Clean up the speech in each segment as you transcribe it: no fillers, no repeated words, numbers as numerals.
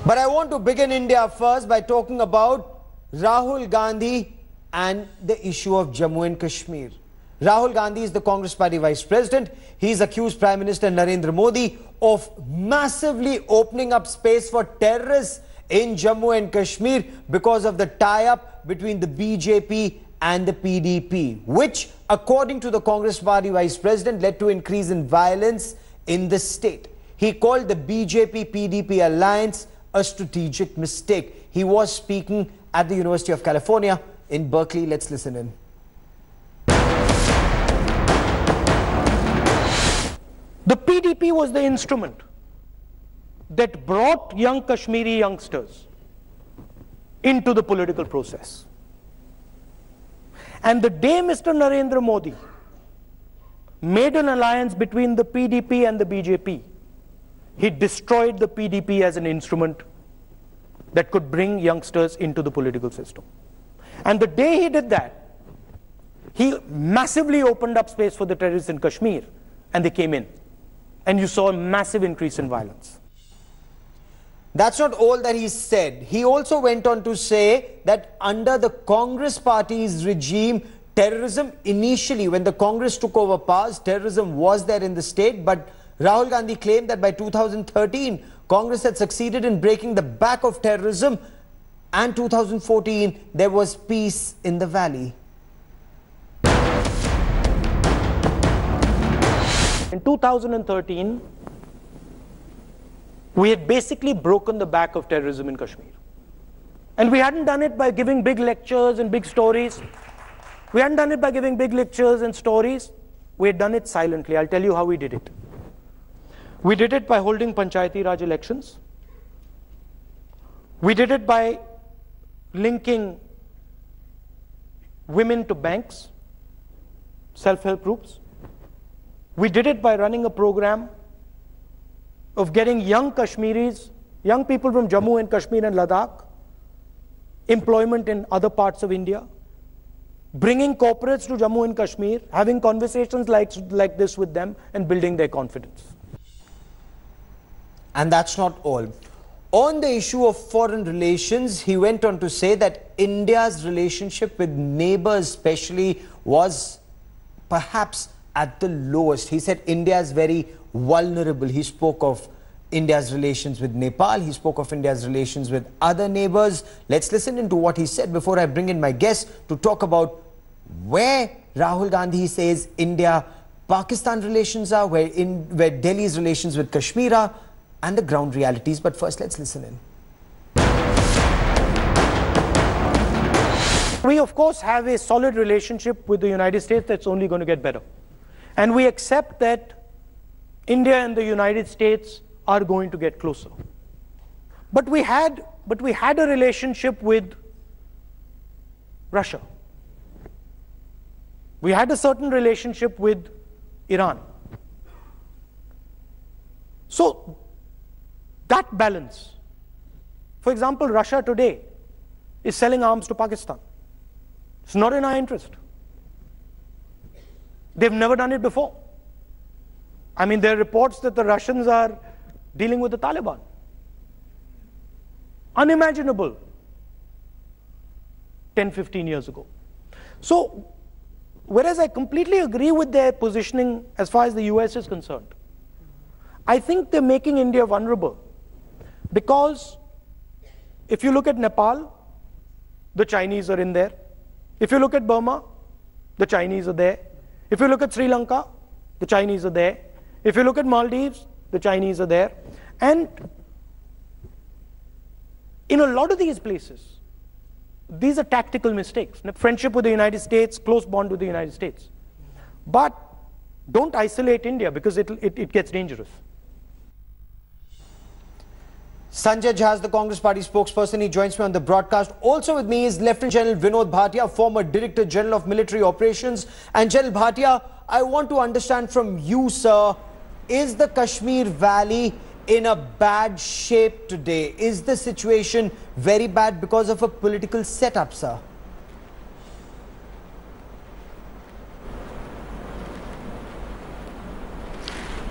But I want to begin India first by talking about Rahul Gandhi and the issue of Jammu and Kashmir. Rahul Gandhi is the Congress Party Vice President. He's accused Prime Minister Narendra Modi of massively opening up space for terrorists in Jammu and Kashmir because of the tie-up between the BJP and the PDP, which, according to the Congress Party Vice President, led to increase in violence in the state. He called the BJP-PDP alliance a strategic mistake. He was speaking at the University of California in Berkeley. Let's listen in. The PDP was the instrument that brought young Kashmiri youngsters into the political process. And the day Mr. Narendra Modi made an alliance between the PDP and the BJP, he destroyed the PDP as an instrument that could bring youngsters into the political system. And the day he did that, he massively opened up space for the terrorists in Kashmir, and they came in. And you saw a massive increase in violence. That's not all that he said. He also went on to say that under the Congress Party's regime, terrorism initially, when the Congress took over powers, terrorism was there in the state, but Rahul Gandhi claimed that by 2013, Congress had succeeded in breaking the back of terrorism, and 2014, there was peace in the valley. In 2013, we had basically broken the back of terrorism in Kashmir. And we hadn't done it by giving big lectures and big stories. We hadn't done it by giving big lectures and stories. We had done it silently. I'll tell you how we did it. We did it by holding Panchayati Raj elections. We did it by linking women to banks, self-help groups. We did it by running a program of getting young Kashmiris, young people from Jammu and Kashmir and Ladakh, employment in other parts of India, bringing corporates to Jammu and Kashmir, having conversations like this with them and building their confidence. And that's not all. On the issue of foreign relations, he went on to say that India's relationship with neighbors especially was perhaps at the lowest. He said India is very vulnerable. He spoke of India's relations with Nepal. He spoke of India's relations with other neighbors. Let's listen into what he said before I bring in my guest to talk about where Rahul Gandhi says India-Pakistan relations are, where Delhi's relations with Kashmir are, and the ground realities. But first, let's listen in. We, of course, have a solid relationship with the United States that's only going to get better. And we accept that India and the United States are going to get closer. But we had a relationship with Russia. We had a certain relationship with Iran. So that balance, for example, Russia today is selling arms to Pakistan. It's not in our interest. They've never done it before. I mean, there are reports that the Russians are dealing with the Taliban. Unimaginable 10, 15 years ago. So, whereas I completely agree with their positioning as far as the US is concerned, I think they're making India vulnerable. Because if you look at Nepal, the Chinese are in there. If you look at Burma, the Chinese are there. If you look at Sri Lanka, the Chinese are there. If you look at Maldives, the Chinese are there. And in a lot of these places, these are tactical mistakes. Friendship with the United States, close bond with the United States. But don't isolate India because it gets dangerous. Sanjay Jha is the Congress Party spokesperson. He joins me on the broadcast. Also with me is Lieutenant General Vinod Bharatiya, former Director General of Military Operations. And General Bharatiya, I want to understand from you, sir, is the Kashmir Valley in a bad shape today? Is the situation very bad because of a political setup, sir?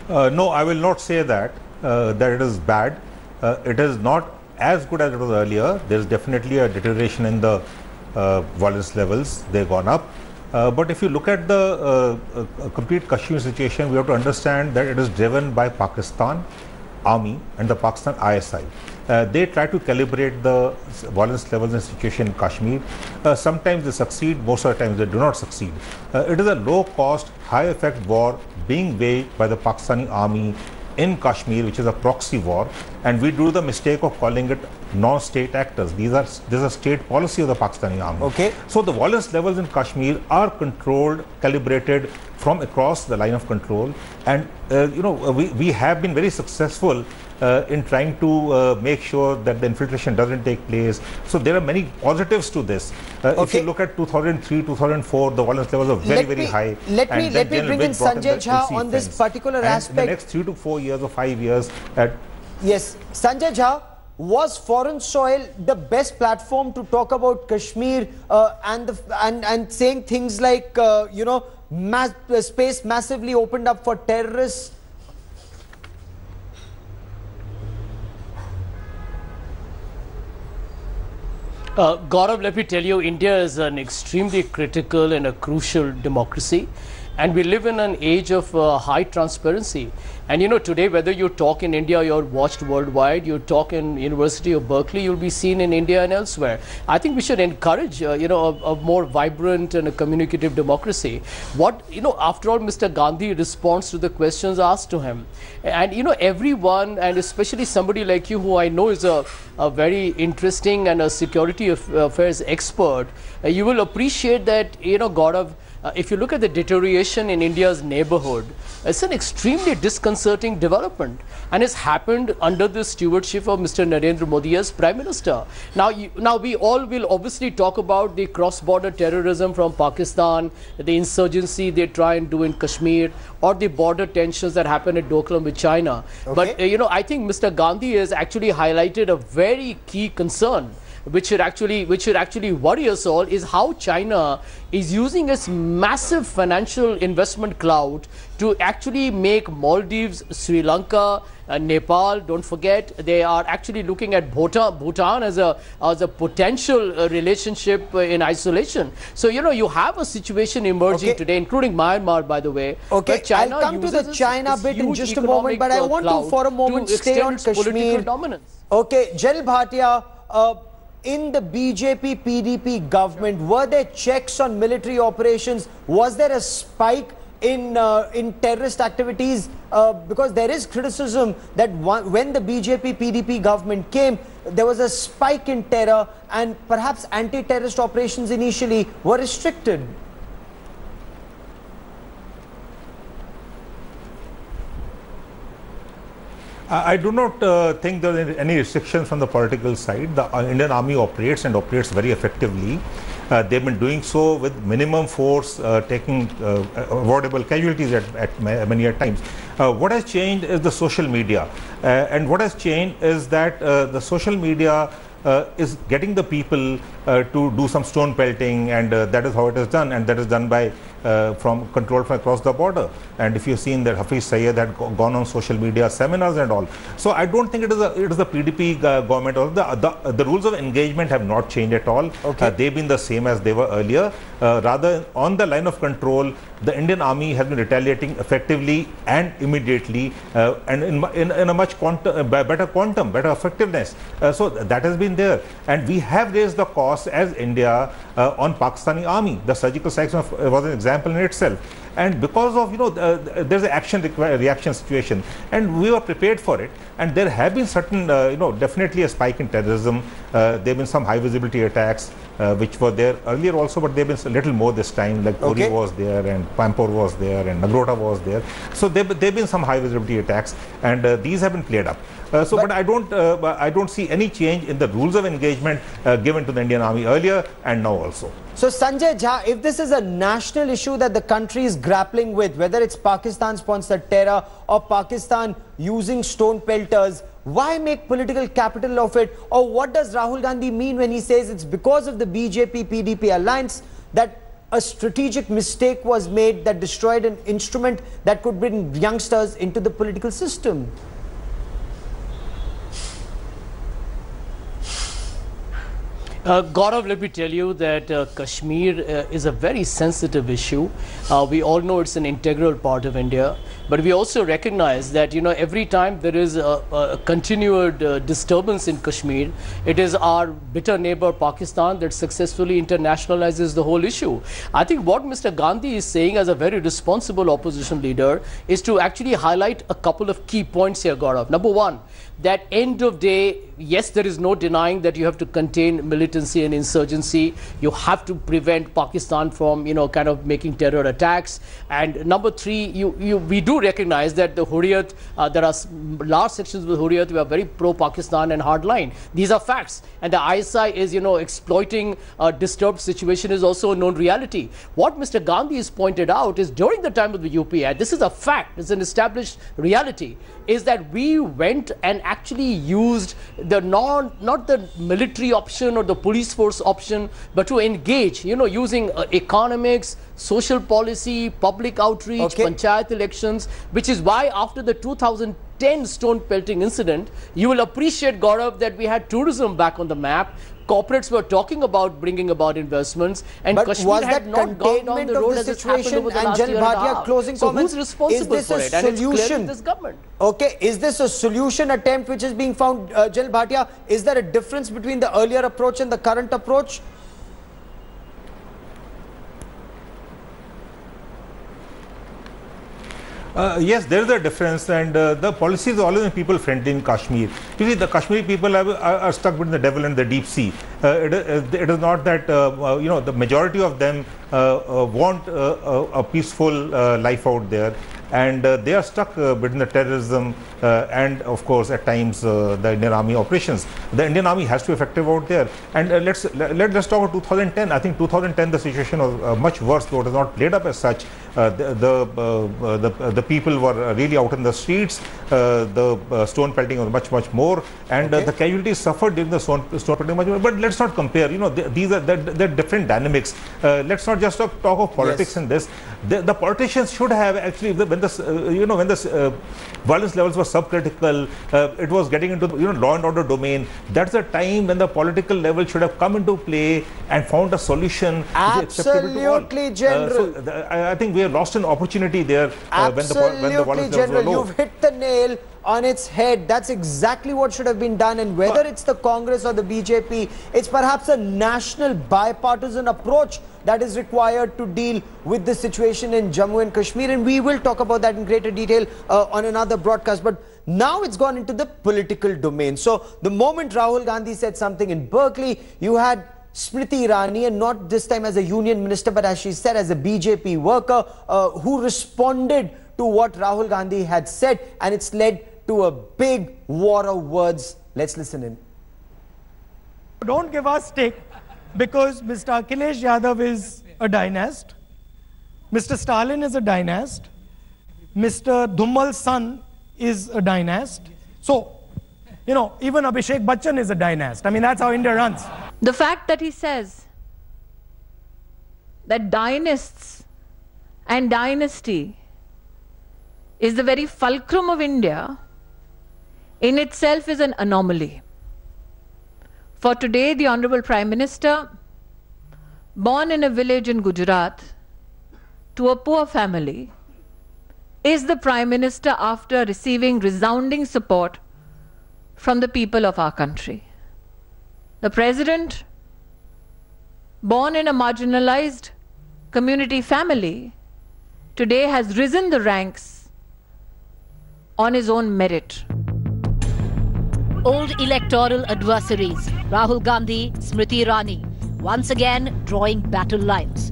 No, I will not say that it is bad. It is not as good as it was earlier. There is definitely a deterioration in the violence levels. They've gone up. But if you look at the complete Kashmir situation, we have to understand that it is driven by Pakistan Army and the Pakistan ISI. They try to calibrate the violence levels and situation in Kashmir. Sometimes they succeed, most of the times they do not succeed. It is a low-cost, high-effect war being waged by the Pakistani Army in Kashmir, which is a proxy war, and we do the mistake of calling it non-state actors. This is a state policy of the Pakistani Army. Okay. So the violence levels in Kashmir are controlled, calibrated from across the line of control, and we have been very successful in trying to make sure that the infiltration doesn't take place. So there are many positives to this. If you look at 2003, 2004, the violence levels are very high. Let me bring in Sanjay Jha on this particular aspect. In the next 3 to 4 years or 5 years. Yes, Sanjay Jha, was foreign soil the best platform to talk about Kashmir and saying things like space massively opened up for terrorists? Gaurav, let me tell you, India is an extremely critical and a crucial democracy, and we live in an age of high transparency. And today, whether you talk in India, you're watched worldwide, you talk in University of Berkeley, you'll be seen in India and elsewhere. I think we should encourage, a more vibrant and a communicative democracy. After all, Mr. Gandhi responds to the questions asked to him. And, everyone, and especially somebody like you, who I know is a very interesting and a security affairs expert, you will appreciate that, Gaurav, if you look at the deterioration in India's neighborhood, it's an extremely disconcerting development, and it's happened under the stewardship of Mr. Narendra Modi as Prime Minister. Now we all will obviously talk about the cross-border terrorism from Pakistan, the insurgency they try and do in Kashmir, or the border tensions that happen at Doklam with China. Okay. But I think Mr. Gandhi has actually highlighted a very key concern, which should actually worry us all, is how China is using its massive financial investment clout to actually make Maldives, Sri Lanka, Nepal, don't forget, they are actually looking at Bhutan as a potential relationship in isolation. So, you have a situation emerging today, including Myanmar, by the way. Okay, I'll come to the China bit in just a moment, but I want to, for a moment, stay on Kashmir. Okay, General Bharatiya, in the BJP-PDP government, were there checks on military operations? Was there a spike in terrorist activities? Because there is criticism that when the BJP-PDP government came, there was a spike in terror, and perhaps anti-terrorist operations initially were restricted. I do not think there are any restrictions from the political side. The Indian Army operates and operates very effectively. They've been doing so with minimum force, taking avoidable casualties at many times. What has changed is the social media. And what has changed is that the social media is getting the people to do some stone pelting, and that is how it is done, and that is done by control from across the border. And if you've seen that Hafiz Syed had gone on social media seminars and all, so I don't think it is the PDP government, or the rules of engagement have not changed at all. Okay. They've been the same as they were earlier. Rather, on the line of control, the Indian Army has been retaliating effectively and immediately, and in a much better effectiveness. So that has been there, and we have raised the cost as India on Pakistani Army. The surgical strikes was an example in itself, and because of there's an reaction situation, and we were prepared for it. And there have been certain definitely a spike in terrorism. There have been some high visibility attacks which were there earlier also, but they've been a little more this time. Like Puri was there, and Pampur was there, and Nagrota was there. So there've been some high visibility attacks, and these have been played up. But I don't see any change in the rules of engagement given to the Indian Army earlier and now also. So Sanjay Jha, if this is a national issue that the country is grappling with, whether it's Pakistan-sponsored terror or Pakistan using stone pelters, why make political capital of it? Or what does Rahul Gandhi mean when he says it's because of the BJP-PDP alliance that a strategic mistake was made that destroyed an instrument that could bring youngsters into the political system? Gaurav, let me tell you that Kashmir is a very sensitive issue. We all know it's an integral part of India, but we also recognize that, you know, every time there is a continued disturbance in Kashmir, it is our bitter neighbor Pakistan that successfully internationalizes the whole issue. I think what Mr. Gandhi is saying as a very responsible opposition leader is to actually highlight a couple of key points here, Gaurav. Number one, that end of day, yes, there is no denying that you have to contain militancy and insurgency. You have to prevent Pakistan from, you know, kind of making terror attacks. And number three, we do recognize that the Hurriyat, there are large sections of the Hurriyat who are very pro-Pakistan and hardline. These are facts. And the ISI is, you know, exploiting a disturbed situation is also a known reality. What Mr. Gandhi has pointed out is during the time of the UPI, this is a fact, it's an established reality, is that we went and actually used the not the military option or the police force option, but to engage, you know, using economics, social policy, public outreach, panchayat elections, which is why after the 2010 stone pelting incident, you will appreciate, Gaurav, that we had tourism back on the map. Corporates were talking about bringing about investments, and but Kashmir had not gone down the road as it's happened over the last year and a half. Closing so comments, who's responsible for it? And it's clearly this government. Okay, is this a solution attempt which is being found, General Bhatia? Is there a difference between the earlier approach and the current approach? Yes, there is a difference, and the policy is always people friendly in Kashmir. You see, the Kashmiri people are stuck between the devil and the deep sea. It is not that you know, the majority of them want a peaceful life out there, and they are stuck between the terrorism and, of course, at times the Indian Army operations. The Indian Army has to be effective out there, and let's talk about 2010. I think 2010 the situation was much worse, though it is not played up as such. The people were really out in the streets. The stone pelting was much more, and the casualties suffered during the stone pelting much more. But let's not compare. You know, these are they're different dynamics. Let's not just talk of politics in this. The politicians should have actually, when the violence levels were subcritical, it was getting into the, law and order domain. That's the time when the political level should have come into play and found a solution. Absolutely, General. So I think we have lost an opportunity there when the violence levels were low. You've hit the nail on its head. That's exactly what should have been done, and whether it's the Congress or the BJP, it's perhaps a national bipartisan approach that is required to deal with the situation in Jammu and Kashmir, and we will talk about that in greater detail on another broadcast. But now it's gone into the political domain. So the moment Rahul Gandhi said something in Berkeley, you had Smriti Irani, and not this time as a union minister, but as she said, as a BJP worker, who responded to what Rahul Gandhi had said, and it's led to a big war of words. Let's listen in. Don't give us stick, because Mr. Akhilesh Yadav is a dynast, Mr. Stalin is a dynast, Mr. Dhummal's son is a dynast. So, even Abhishek Bachchan is a dynast. I mean, that's how India runs. The fact that he says that dynasts and dynasty is the very fulcrum of India in itself is an anomaly. For today, the Honorable Prime Minister, born in a village in Gujarat to a poor family, is the Prime Minister after receiving resounding support from the people of our country. The President, born in a marginalized community family, today has risen the ranks on his own merit. Old electoral adversaries, Rahul Gandhi, Smriti Irani, once again drawing battle lines.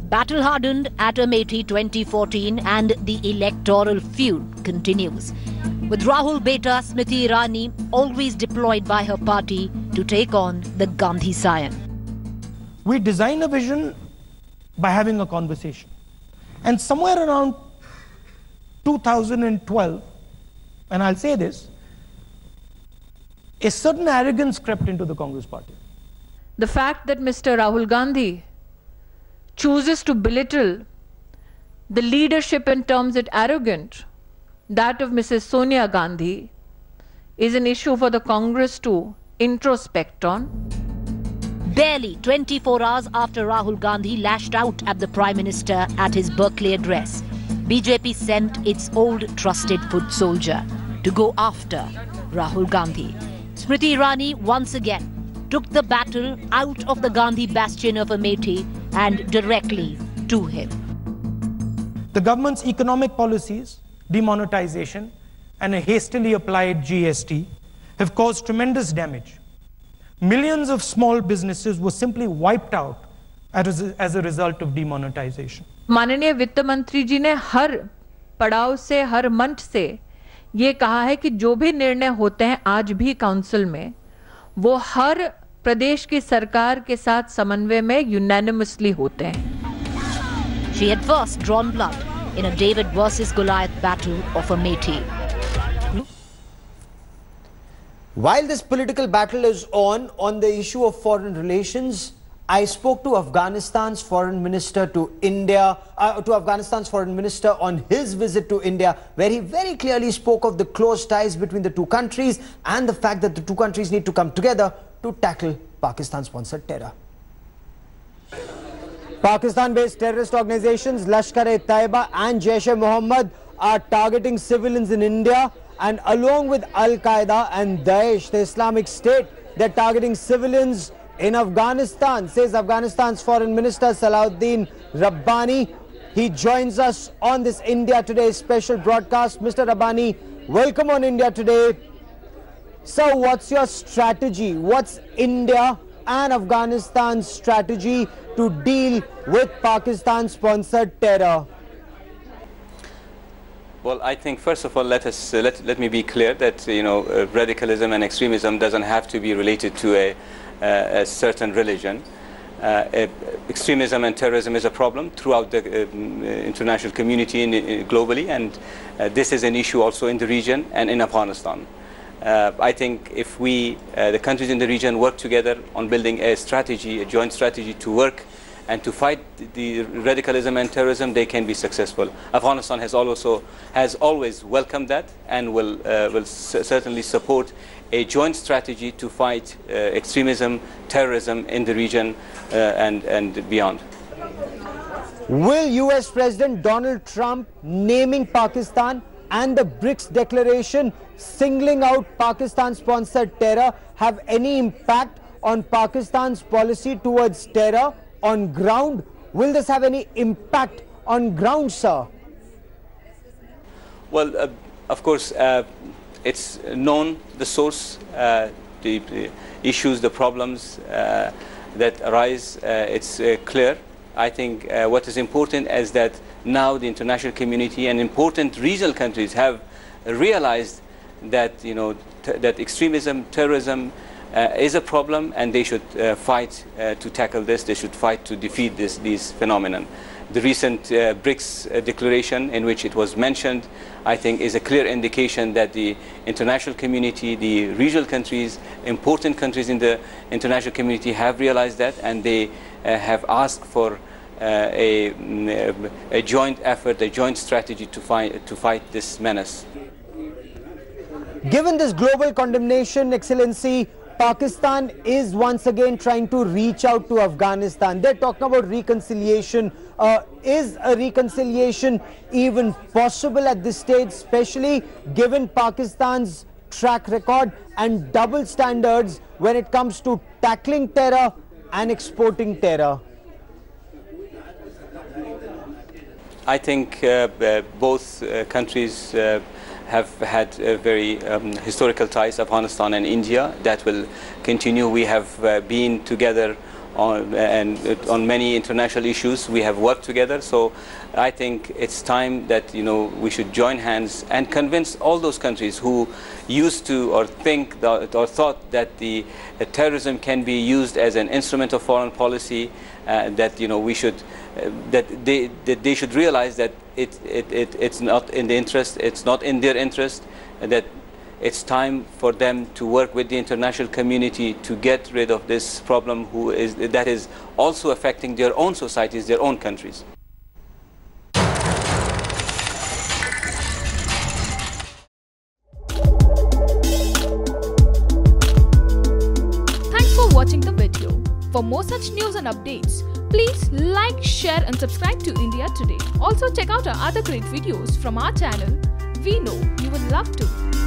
Battle-hardened at Amethi 2014, and the electoral feud continues, with Rahul Beta Smriti Irani always deployed by her party to take on the Gandhi scion. We design a vision by having a conversation. And somewhere around 2012, and I'll say this, a certain arrogance crept into the Congress party. The fact that Mr. Rahul Gandhi chooses to belittle the leadership and terms it arrogant, that of Mrs. Sonia Gandhi, is an issue for the Congress to introspect on. Barely 24 hours after Rahul Gandhi lashed out at the Prime Minister at his Berkeley address, BJP sent its old trusted foot soldier to go after Rahul Gandhi. Smriti Irani once again took the battle out of the Gandhi bastion of Amethi and directly to him. The government's economic policies, demonetization, and a hastily applied GST have caused tremendous damage. Millions of small businesses were simply wiped out as a result of demonetization. माननीय वित्त मंत्री जी ने हर पड़ाव से, हर मंच से ये कहा है कि जो भी निर्णय होते हैं आज भी काउंसिल में, वो हर प्रदेश की सरकार के साथ समन्वय में यूनानिमसली होते हैं. She had first drawn blood in a David versus Goliath battle of Amethi. While this political battle is on the issue of foreign relations, I spoke to Afghanistan's foreign minister to India, Afghanistan's foreign minister on his visit to India, where he very clearly spoke of the close ties between the two countries and the fact that the two countries need to come together to tackle Pakistan-sponsored terror. Pakistan-based terrorist organizations Lashkar-e-Taiba and Jaish-e-Mohammed are targeting civilians in India, and along with Al-Qaeda and Daesh, the Islamic State, they're targeting civilians in Afghanistan, says Afghanistan's Foreign Minister Salahuddin Rabbani. He joins us on this India Today special broadcast. Mr. Rabbani, welcome on India Today. So what's your strategy? What's India and Afghanistan's strategy to deal with Pakistan-sponsored terror? Well, I think first of all, let me be clear that radicalism and extremism doesn't have to be related to a certain religion. Extremism and terrorism is a problem throughout the international community globally, and this is an issue also in the region and in Afghanistan. I think if the countries in the region work together on building a strategy, a joint strategy to work and to fight the radicalism and terrorism, they can be successful. Afghanistan has always welcomed that and will certainly support a joint strategy to fight extremism, terrorism in the region and beyond. Will US President Donald Trump naming Pakistan and the BRICS declaration singling out Pakistan-sponsored terror have any impact on Pakistan's policy towards terror on ground? Will this have any impact on ground, sir? Well, of course, it's known the source, the issues, the problems that arise. It's clear. I think what is important is that now the international community and important regional countries have realized that that extremism, terrorism is a problem, and they should fight to tackle this. They should fight to defeat these phenomena. The recent BRICS declaration, in which it was mentioned, I think is a clear indication that the international community, the regional countries, important countries in the international community have realized that, and they have asked for a joint effort, a joint strategy to fight this menace. Given this global condemnation, Excellency, Pakistan is once again trying to reach out to Afghanistan. They're talking about reconciliation. Is a reconciliation even possible at this stage, especially given Pakistan's track record and double standards when it comes to tackling terror and exporting terror? I think both countries have had very historical ties, Afghanistan and India. That will continue. We have been together on many international issues. We have worked together. So I think it's time that we should join hands and convince all those countries who used to or think or thought that the terrorism can be used as an instrument of foreign policy. That we should that they should realize that it's not in the interest, it's not in their interest, and that it's time for them to work with the international community to get rid of this problem that is also affecting their own societies, their own countries. watching the video. For more such news and updates, please like, share and subscribe to India Today. Also check out our other great videos from our channel. We know you will love to.